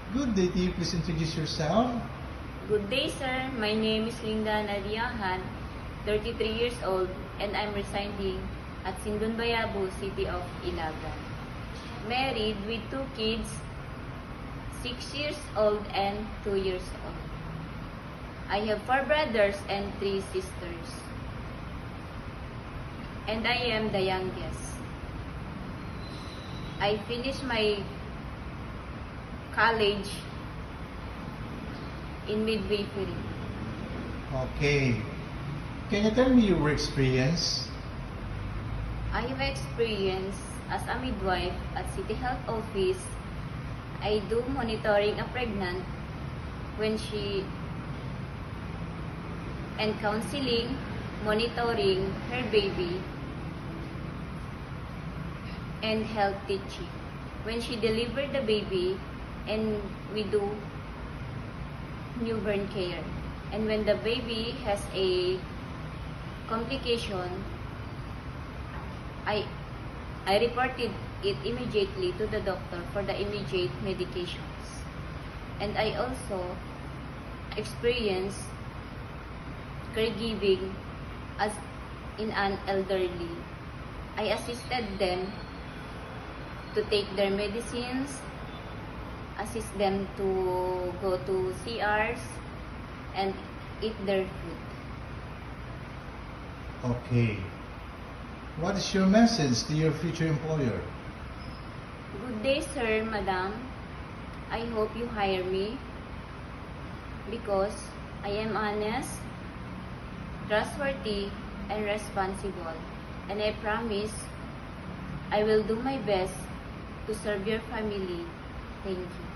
Good day to you. Please introduce yourself. Good day, sir. My name is Linda Nadiahan, 33 years old, and I'm residing at Sindon Bayabo, City of Ilagan. Married with 2 kids, 6 years old and 2 years old. I have 4 brothers and 3 sisters. And I am the youngest. I finished my college in midwifery. Okay. Can you tell me your experience? I have experience as a midwife at City Health Office. I do monitoring a pregnant when she and counseling, monitoring her baby, and health teaching. When she delivered the baby, and we do newborn care. And when the baby has a complication, I reported it immediately to the doctor for the immediate medications. And I also experienced caregiving as in an elderly. I assisted them to take their medicines, assist them to go to CRs, and eat their food. Okay. What is your message to your future employer? Good day, sir, madam. I hope you hire me because I am honest, trustworthy, and responsible. And I promise I will do my best to serve your family. Thank you.